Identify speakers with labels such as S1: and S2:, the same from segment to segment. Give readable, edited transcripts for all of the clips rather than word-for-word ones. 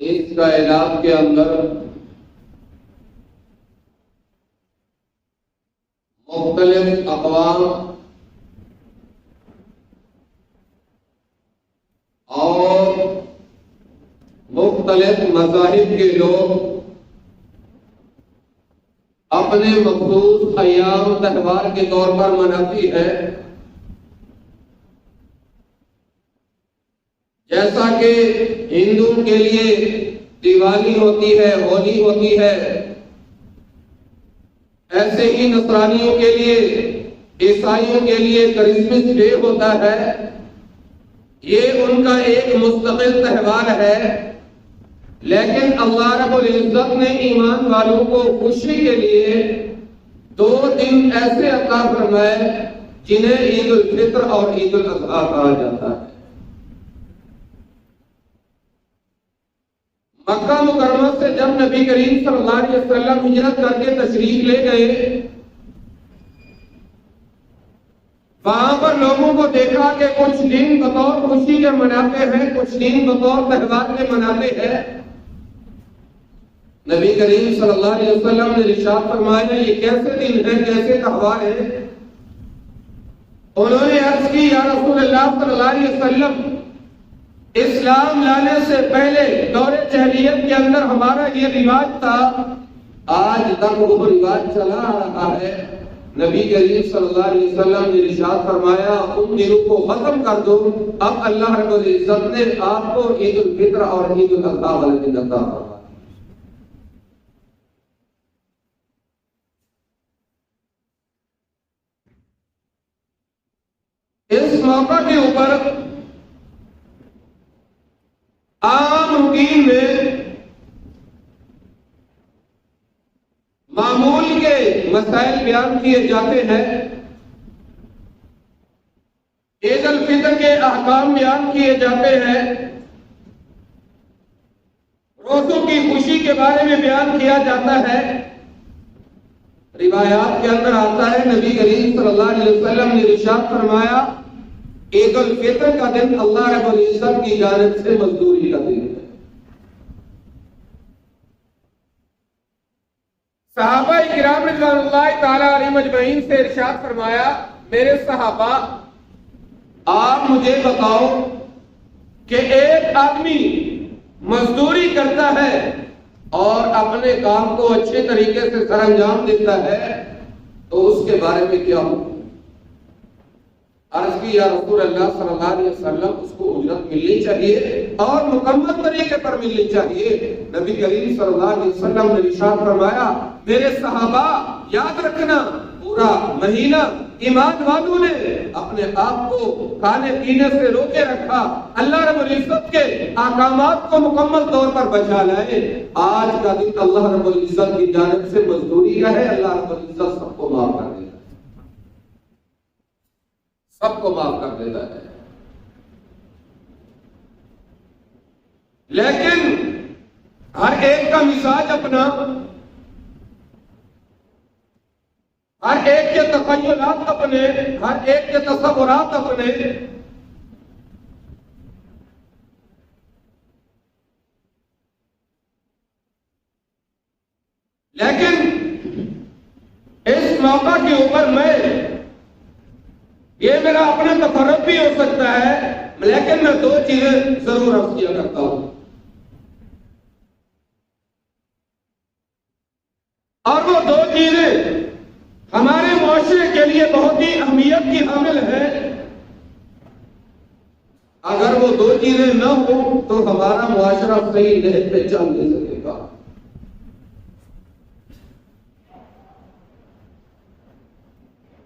S1: इस कायनात के अंदर मुख्तलिफ अक़वाम और मुख्तलिफ मज़ाहिब के लोग अपने मखसूस अय्याम त्योहार के तौर पर मनाती है। जैसा कि हिंदुओं के लिए दिवाली होती है, होली होती है, ऐसे ही नसरानियों के लिए, ईसाइयों के लिए क्रिसमस डे होता है। ये उनका एक मुस्तकिल त्योहार है, लेकिन अल्लाह रब्बुल इज्जत ने ईमान वालों को खुशी के लिए 2 दिन ऐसे अता फरमाए जिन्हें ईद उल फित्र और ईद उल अज़हा कहा जाता है। मक्का मुकर्रमा से जब नबी करीम सल्लल्लाहु अलैहि वसल्लम हिजरत करके तशरीफ ले गए, वहां पर लोगों को देखा कि कुछ दिन बतौर खुशी के मनाते हैं, कुछ दिन बतौर त्योहार के मनाते हैं। नबी करीम सल्लल्लाहु अलैहि वसल्लम ने इरशाद फरमाया, ये कैसे दिन है, कैसे त्योहार है? उन्होंने अर्ज की, या रसूलल्लाह सल्लल्लाहु अलैहि वसल्लम, इस्लाम लाने से पहले दौरे जहलियत के अंदर हमारा ये रिवाज था, आज तक वो रिवाज चला आ रहा है। नबी करीम सल्लल्लाहु अलैहि वसल्लम ने इरशाद फरमाया, उन दिनों को खत्म कर दो। अब अल्लाह रब्बुल इज्जत ने आपको ईद उल फित्र और ईद उल अज़हा वाले दिन अता फरमाया। इस मौका के ऊपर आम मुकीम में मामूल के मसाइल बयान किए जाते हैं, ईद उल फित्र के अहकाम बयान किए जाते हैं, रोज़ों की खुशी के बारे में बयान किया जाता है। रिवायात के अंदर आता है, नबी करीम सल्लल्लाहु अलैहि वसल्लम ने इरशाद फरमाया, ईद उल फित्र का दिन अल्लाह रब्बुल इज्जत की जानिब से मजदूरी का दिन है। सहाबा किराम रिज़वानुल्लाह ताला अलैहिम अजमईन से इरशाद फरमाया, मेरे सहाबा आप मुझे बताओ कि एक आदमी मजदूरी करता है और अपने काम को अच्छे तरीके से सरअंजाम देता है तो उसके बारे में क्या हो? अर्ज की, या रसूल अल्लाह सल्लल्लाहु अलैहि वसल्लम, उसको उजरत मिलनी चाहिए और मुकम्मल तरीके पर मिलनी चाहिए। नबी करीम सल्लल्लाहु अलैहि वसल्लम ने इरशाद फरमाया, मेरे सहाबा याद रखना, पूरा महीना ईमान वालों ने अपने आप को खाने पीने से रोके रखा, अल्लाह रब्बुल इज्जत के अहकामात को मुकम्मल तौर पर बचा लाए। आज का दिन अल्लाह रब्बुल इज्जत की जानिब से मजदूरी का है। अल्लाह रब्बुल इज्जत सबको माफ कर देता है, सबको माफ कर देता है। लेकिन हर एक का मिजाज अपना, हर एक के तखय्युलात अपने, हर एक के तसव्वुरात अपने। लेकिन इस मौका के ऊपर ये मेरा अपना तफर्रुद भी हो सकता है, लेकिन मैं दो चीजें जरूर अर्ज किया करता हूं, और वो दो चीजें हमारे मुआशरे के लिए बहुत ही अहमियत की हामिल है। अगर वो दो चीजें न हो तो हमारा मुआशरा सही नहीं पे चल नहीं सकेगा।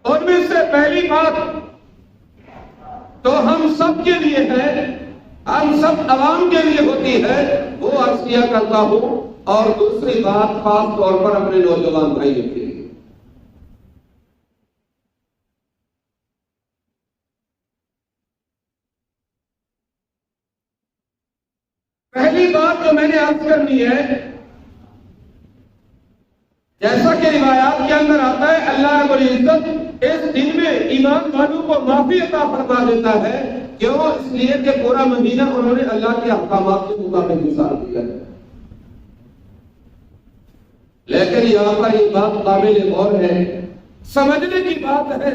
S1: उनमें से पहली बात तो हम सब के लिए है, हम सब अवाम के लिए होती है, वो अर्ज किया करता हूं। और दूसरी बात खास तौर पर अपने नौजवान भाइयों के लिए, पहली बात जो मैंने अर्ज करनी है, जैसा कि रिवायात के अंदर आता है, अल्लाह रब्बुल इज्जत इस दिन में ईमान वालों को माफी अता फरमा देता है। क्यों? इसलिए कि पूरा महीना उन्होंने अल्लाह के अहकामात के मुताबिक गुजार दिया है। लेकिन यहां पर ये बात काबिल गौर है, समझने की बात है,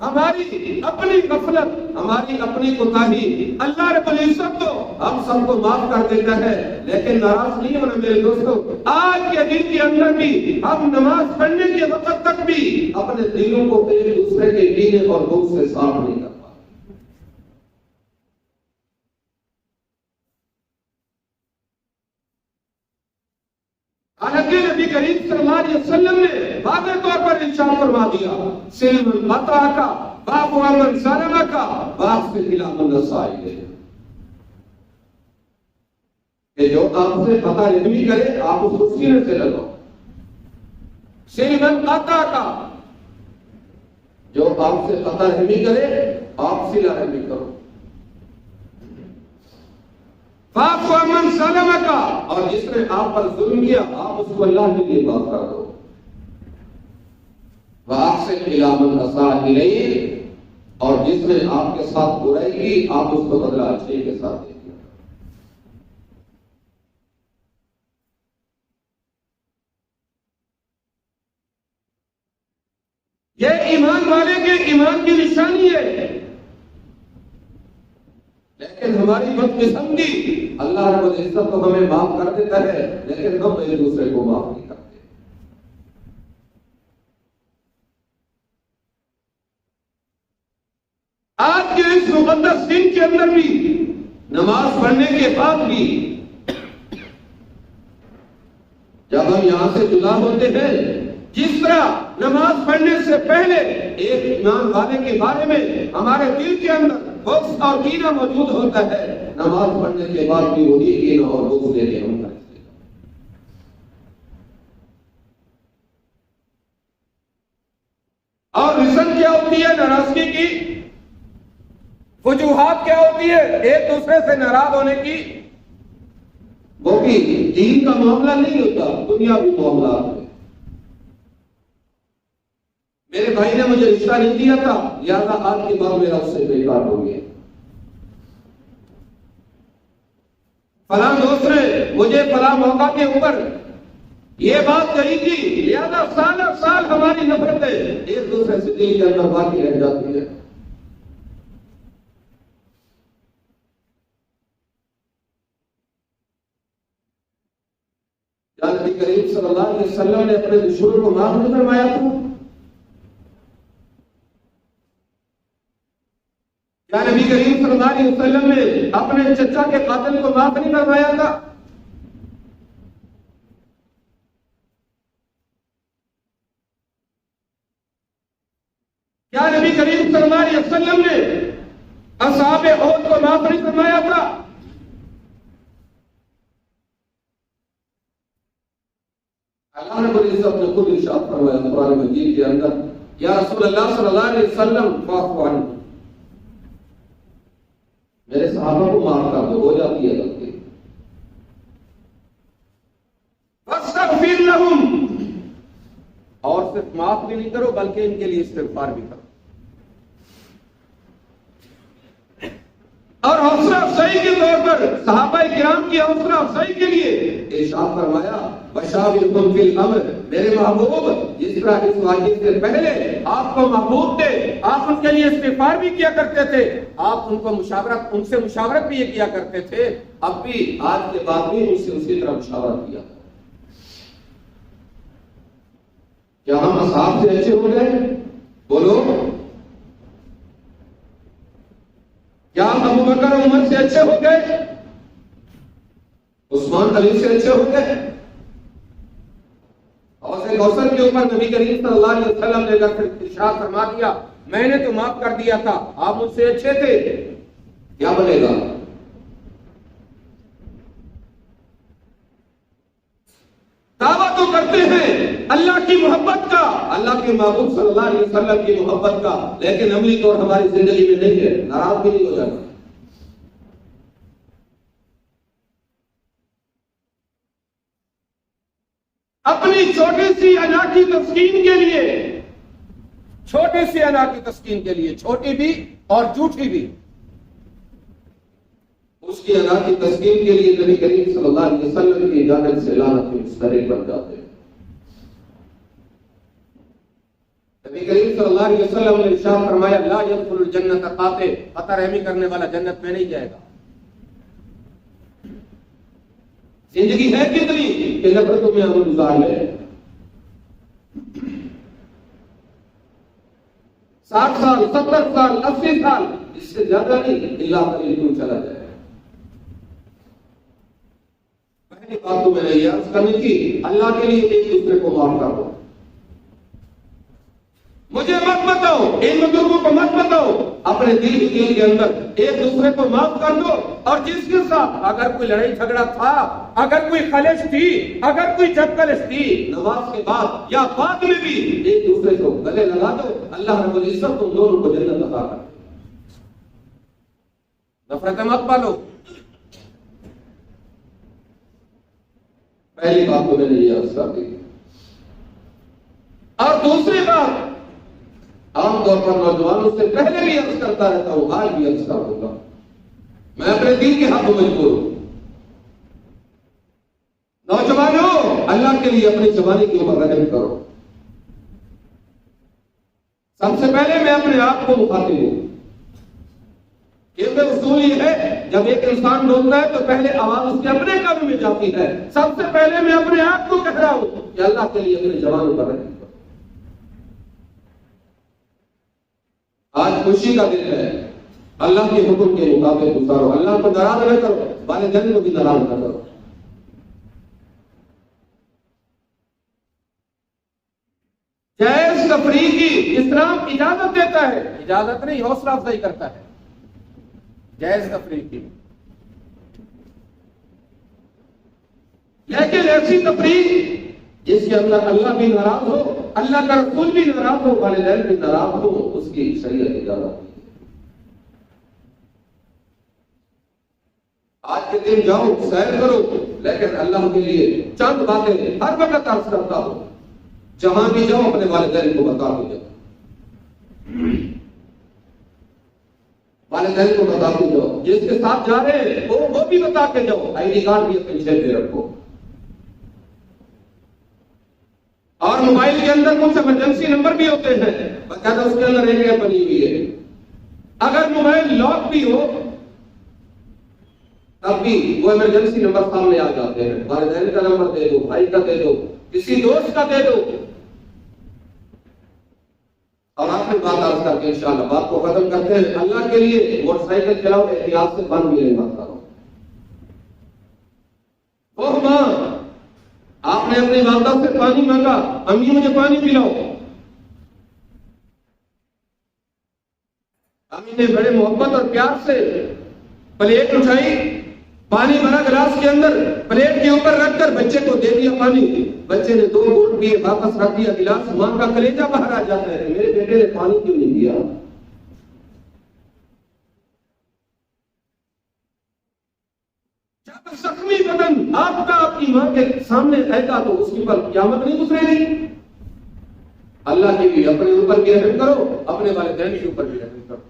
S1: हमारी अपनी गफलत, हमारी अपनी कोताही, अल्लाह रब्बुल इज्जत तो हम सबको माफ कर देता है। लेकिन नाराज नहीं होना मेरे दोस्तों, आज के दिन के अंदर भी हम नमाज पढ़ने के वक्त तक भी अपने दिलों को एक दूसरे के कीने और दुख से साफ नहीं कर पाते। हालांकि नबी करीम सल्लल्लाहु अलैहि वसल्लम ने वाज़ेह तौर पर इरशाद फरमा दिया, सिल्मुल बता का बाप अमन सलमा का बाप से इलामुन नसाई, कि जो आपसे पता रहमी करे आप उसको सीने से लगाओ। सिल्मुल बता का, जो आपसे पता रहमी करे आप सिला रहमी करो। बाप अमन सलमा का, और जिसने आप पर जुल्म किया आप उसको अल्लाह के लिए माफ कर दो। आपसे इलामुन नसाई, और जिसने आपके साथ बुराई की आप उसको बदला अच्छे के साथ दीजिए। ये ईमान वाले के ईमान की निशानी है। लेकिन हमारी बदकिस्मती, अल्लाह रब्बुल इज्जत तो हमें माफ कर देता है, लेकिन हम एक दूसरे को माफ नहीं करते। आज के इस मुकद्दस दिन के अंदर भी नमाज पढ़ने के बाद भी जब हम यहां से जुदा होते हैं, जिस तरह नमाज पढ़ने से पहले एक ईमान वाले के बारे में हमारे दिल के अंदर बुग़्ज़ और कीना मौजूद होता है, नमाज पढ़ने के बाद भी वही कीना और बुग़्ज़ लेके हम करते हैं। और रीजन क्या होती है नाराजगी की? वजूहात क्या होती है एक दूसरे से नाराज होने की? वो भी दीन का मामला नहीं होता, दुनियावी मामला है। मेरे भाई ने मुझे रिश्ता नहीं दिया था, लिहाजा आज के बाद मेरा उससे बेकार हो गया। फलां दोस्त ने मुझे फलां मौका के ऊपर ये बात कही थी, लिहाजा साल साल हमारी नफरतें एक दूसरे से दिल के अंदर बाकी रह जाती है। क्या नबी करीम सल्लल्लाहु अलैहि वसल्लम ने अपने दुश्मनों को माफ नहीं फरमाया था? क्या नबी करीम सल्लल्लाहु अलैहि वसल्लम ने अपने चचा के कातिल को माफ नहीं फरमाया था? क्या नबी करीम सल्लल्लाहु अलैहि वसल्लम ने असहाबे ओहद को माफ नहीं फरमाया था? अल्लाह रब्बुल इज्जत ने खुद इरशाद फरमाया कुरान मजीद के अंदर, या रसूल अल्लाह सल्लल्लाहु अलैहि वसल्लम फाफ़ु अन्हुम, मेरे सहाबा को माफ कर दो, हो जाती है गलती। वस्तगफिर लहुम, और सिर्फ माफ भी नहीं करो बल्कि इनके लिए इस्तिग़फ़ार भी करो। और हौसला अफजाई के तौर पर सहाबा किराम की हौसला अफजाई के लिए इरशाद फरमाया, वशाविरहुम फिल अम्र, मेरे महबूब जिस तरह इस वाक़े से पहले आपको महबूब थे, आप उनके लिए इस्तिग़फ़ार भी किया करते थे, आप उनसे मुशावरत भी ये किया करते थे, अब भी आज के बाद भी उनसे उसी तरह मुशावरत किया। क्या हम असहाब से अच्छे हो गए? बोलो, क्या हम अबू बकर और उमर से अच्छे हो गए? उस्मान अली से अच्छे हो गए? और कौसर के ऊपर नबी करीम सल्लल्लाहु अलैहि वसल्लम ने अगर इरशाद फरमा दिया, मैंने तो माफ कर दिया था, आप मुझसे अच्छे थे, क्या बनेगा? दावा तो करते हैं अल्लाह की मोहब्बत का, अल्लाह के महबूब सल्लल्लाहु अलैहि वसल्लम की मोहब्बत का, लेकिन अमली तौर हमारी जिंदगी में नहीं है, नाराज भी नहीं हो जाता। अपनी छोटी सी अना की तस्कीन के लिए, छोटी सी अना की तस्कीन के लिए, छोटी भी और झूठी भी, उसकी अना की तस्कीन के लिए नबी करीम सल्लल्लाहु अलैहि वसल्लम की इजाजत से लानत में मुस्तरिक बन जाते हैं। नबी करीम सल्लल्लाहु अलैहि वसल्लम ने इरशाद फरमाया, ला यदखुलुल जन्नत काते, पता रहमी करने वाला जन्नत में नहीं जाएगा। जिंदगी है कितनी कि नफरतों में हम गुजार ले, 60 साल, 70 साल, 80 साल, इससे ज्यादा नहीं, अल्लाह का इल्म चला जाए। पहली बात तो मैंने ये अर्ज करनी थी, अल्लाह के लिए एक दूसरे को माफ कर दो। मुझे मत बताओ, इन बुजुर्गों को मत बताओ, अपने दिल के अंदर एक दूसरे को माफ कर दो। और जिसके साथ अगर कोई लड़ाई झगड़ा था, अगर कोई खलिश थी, अगर कोई जबकलिश थी, नमाज के बाद या बाद में भी एक दूसरे को गले लगा दो, अल्लाह रब्बुल इज्जत तुम दोनों को जन्नत अता कर। नफरत मत पालो। पहली बात तो मैंने ये अर्ज कर दी। और दूसरी बात, आमतौर पर नौजवानों से पहले भी अर्ज करता रहता हूं, आज भी अर्ज कर दूंगा, मैं अपने दिल के हाथों मजबूर हूं। नौजवानों, अल्लाह के लिए अपनी जवानी के ऊपर रहम करो। सबसे पहले मैं अपने आप को मुखातिब हूं, क्योंकि उसूल ये है, जब एक इंसान बोलता है तो पहले आवाज उसके अपने कानों में जाती है। सबसे पहले मैं अपने आप को कह रहा हूं कि अल्लाह के लिए अपने जवानों पर रहम करो। आज खुशी का दिन है, अल्लाह के हुक्म के मुताबिक गुजारो, अल्लाह को नाराज न करो, वालिदैन को भी नाराज न करो। जायज तफरीह की इस्लाम इजाजत देता है, इजाजत नहीं, हौसला अफजाई करता है जायज तफरीह की। लेकिन ऐसी तफरीह जिसके अंदर अल्लाह भी नाराज हो, अल्लाह का रसूल भी नाराज हो, वालिदैन भी नाराज हो, उसकी शरीयत इजाजत। आज के दिन जाओ, सैर करो, लेकिन अल्लाह के लिए चंद बातें हर वक्त अर्ज करता हो। जहां भी जाओ अपने वालिदैन को बता के जाओ, वालिदैन को बता के जाओ। जिसके साथ जा रहे हैं वो भी बता के जाओ, आईडी कार्ड भी अपने जेब में रखो। और मोबाइल के अंदर कुछ इमरजेंसी नंबर भी होते हैं, बकायदा उसके अंदर एक ऐप बनी हुई है। अगर मोबाइल लॉक भी हो तब भी वो इमरजेंसी नंबर सामने आ जाते हैं। वालिदैन का नंबर दे दो, भाई का दे दो, किसी दोस्त का दे दो। और आखिरी बात आज करके इंशाअल्लाह बात को खत्म करते हैं। अल्लाह के लिए मोटरसाइकिल चलाओ, एहतियात से बंद भी नहीं मत करो। ओह मां, आपने अपनी वालदा से पानी मांगा, अम्मी मुझे पानी पिलाओ। अम्मी ने बड़े मोहब्बत और प्यार से प्लेट उठाई, पानी भरा गिलास के अंदर, प्लेट के ऊपर रखकर बच्चे को दे दिया पानी। बच्चे ने 2 घूंट पिए, वापस रख दिया गिलास। मां का कलेजा बाहर आ जाता है, मेरे बेटे ने पानी क्यों नहीं पिया। जब जख्मी बदन आपका आपकी मां के सामने आएगा तो उसके ऊपर क़यामत नहीं गुजरेगी। अल्लाह के लिए अपने ऊपर भी रहम करो, अपने वालिदैन के ऊपर भी रहम करो।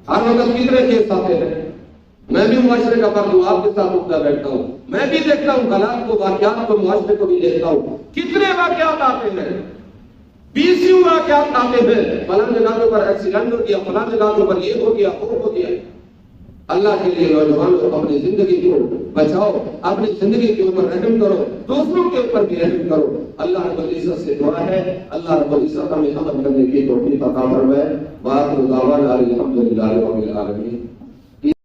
S1: हर वक्त कितने केस आते हैं, मैं भी मुआशरे का फर्द हूं, आपके साथ उठता बैठता हूं, मैं भी देखता हूं हालात को, वाकयात को, मुआशरे को भी देखता हूं। कितने वाकयात आते हैं, 20 वाकयात आते हैं, फलां जगह के ऊपर एक्सीडेंट हो गया, फलां जगह के ऊपर ये हो गया, वो हो गया। अल्लाह के लिए नौजवानों अपनी जिंदगी को बचाओ, अपनी जिंदगी के ऊपर रहम करो, दूसरों के ऊपर भी रहम करो। अल्लाह रब्बुल इज्जत से दुआ है, अल्लाह रब्बुल इज्जत हमें अमल करने की तौफीक अता फरमाए। व आखिरु दावाना अल्हम्दुलिल्लाहि रब्बिल आलमीन।